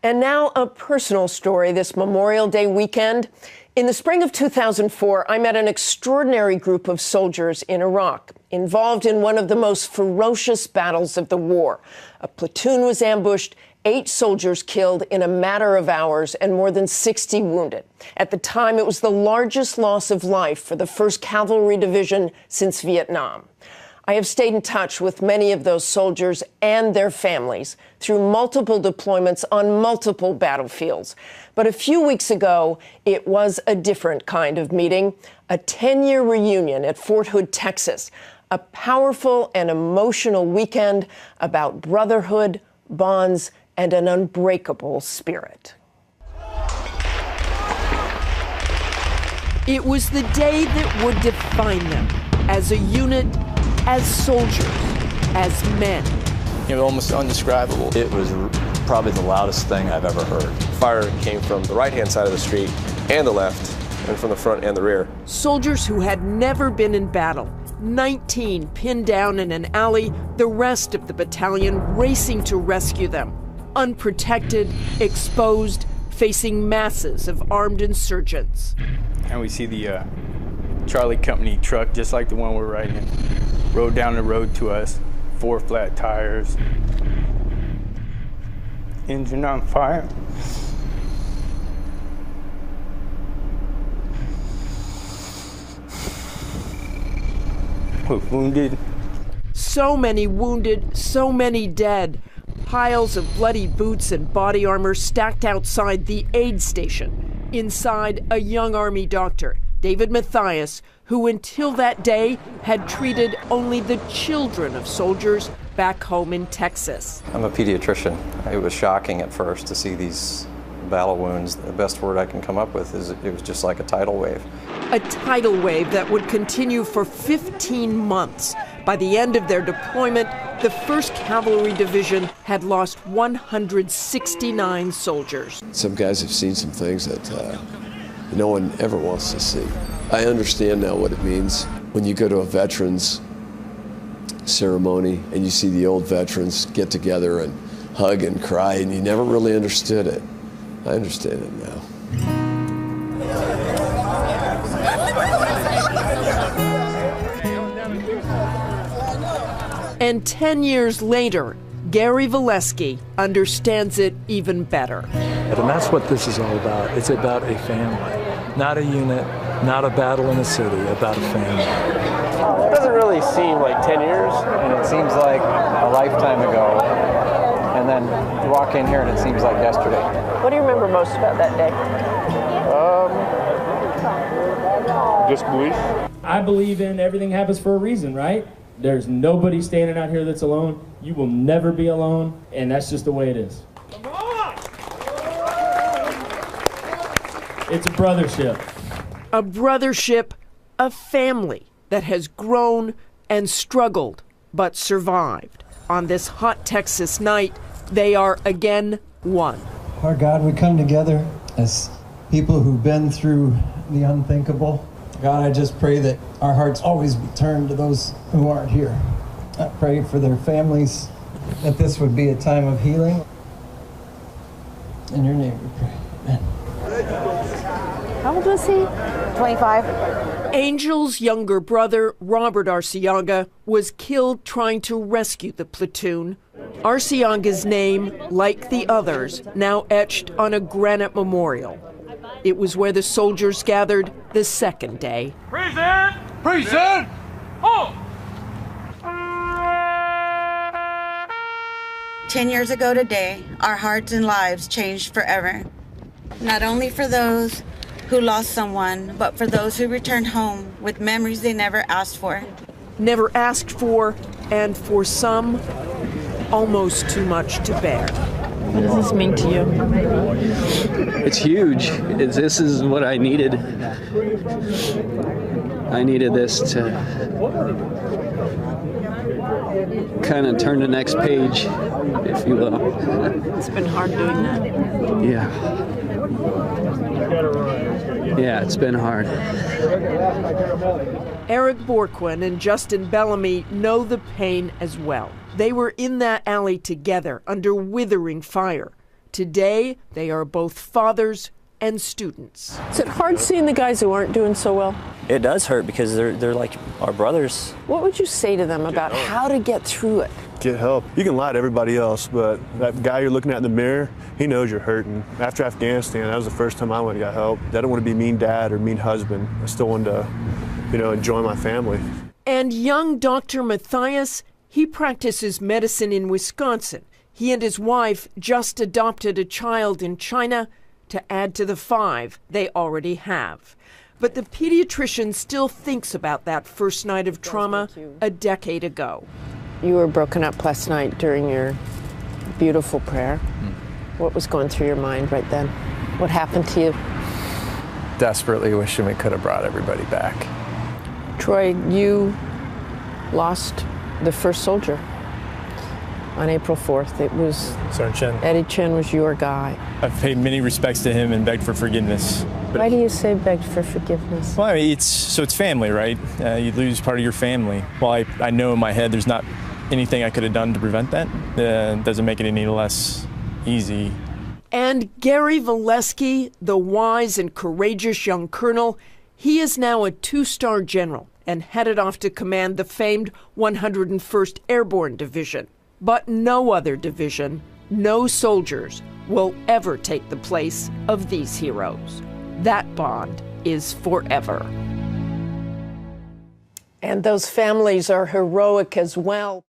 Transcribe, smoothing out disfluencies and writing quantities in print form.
And now a personal story this Memorial Day weekend. In the spring of 2004, I met an extraordinary group of soldiers in Iraq, involved in one of the most ferocious battles of the war. A platoon was ambushed, 8 soldiers killed in a matter of hours, and more than 60 wounded. At the time, it was the largest loss of life for the 1st Cavalry Division since Vietnam. I have stayed in touch with many of those soldiers and their families through multiple deployments on multiple battlefields. But a few weeks ago, it was a different kind of meeting, a 10-year reunion at Fort Hood, Texas, a powerful and emotional weekend about brotherhood, bonds, and an unbreakable spirit. It was the day that would define them as a unit, as soldiers, as men. It was almost indescribable. It was probably the loudest thing I've ever heard. Fire came from the right-hand side of the street and the left, and from the front and the rear. Soldiers who had never been in battle, 19 pinned down in an alley, the rest of the battalion racing to rescue them. Unprotected, exposed, facing masses of armed insurgents. And we see the Charlie Company truck, just like the one we're riding in, rode down the road to us, 4 flat tires, engine on fire. We're wounded. So many wounded, so many dead. Piles of bloody boots and body armor stacked outside the aid station. Inside, a young Army doctor, David Mathias, who until that day had treated only the children of soldiers back home in Texas. I'm a pediatrician. It was shocking at first to see these battle wounds. The best word I can come up with is it was just like a tidal wave. A tidal wave that would continue for 15 months. By the end of their deployment, the 1st Cavalry Division had lost 169 soldiers. Some guys have seen some things that no one ever wants to see. I understand now what it means when you go to a veterans ceremony and you see the old veterans get together and hug and cry, and you never really understood it. I understand it now. And 10 years later, Gary Valesky understands it even better. And that's what this is all about. It's about a family, not a unit, not a battle in a city, about a family. It doesn't really seem like 10 years. And it seems like a lifetime ago. And then you walk in here and it seems like yesterday. What do you remember most about that day? Disbelief. I believe in everything happens for a reason, right? There's nobody standing out here that's alone. You will never be alone, and that's just the way it is. Come on! It's a brothership. A brothership, a family that has grown and struggled, but survived. On this hot Texas night, they are again one. Our God, we come together as people who've been through the unthinkable. God, I just pray that our hearts always be turned to those who aren't here. I pray for their families, that this would be a time of healing. In your name we pray. Amen. How old was he? 25. Angel's younger brother, Robert Arciaga, was killed trying to rescue the platoon. Arciaga's name, like the others, now etched on a granite memorial. It was where the soldiers gathered the second day. Present! Present! Oh! 10 years ago today, our hearts and lives changed forever. Not only for those who lost someone, but for those who returned home with memories they never asked for. Never asked for, and for some, almost too much to bear. What does this mean to you? It's huge. This is what I needed. I needed this to kind of turn the next page, if you will. It's been hard doing that. Yeah. Yeah, it's been hard. Eric Borquin and Justin Bellamy know the pain as well. They were in that alley together under withering fire. Today, they are both fathers and students. Is it hard seeing the guys who aren't doing so well? It does hurt because they're like our brothers. What would you say to them about how to get through it? Get help. You can lie to everybody else, but that guy you're looking at in the mirror, he knows you're hurting. After Afghanistan, that was the first time I went and got help. I don't want to be mean dad or mean husband. I still wanted to, enjoy my family. And young Dr. Matthias, he practices medicine in Wisconsin. He and his wife just adopted a child in China to add to the 5 they already have. But the pediatrician still thinks about that first night of trauma a decade ago. You were broken up last night during your beautiful prayer. What was going through your mind right then? What happened to you? Desperately wishing we could have brought everybody back. Troy, you lost the first soldier on April 4th. It was Sergeant Chen. Eddie Chen was your guy. I've paid many respects to him and begged for forgiveness. Why do you say begged for forgiveness? Well, I mean, it's family, right? You lose part of your family. Well, I know in my head there's not anything I could have done to prevent that. Doesn't make it any less easy. And Gary Valesky, the wise and courageous young colonel, he is now a 2-star general and headed off to command the famed 101st Airborne Division. But no other division, no soldiers, will ever take the place of these heroes. That bond is forever. And those families are heroic as well.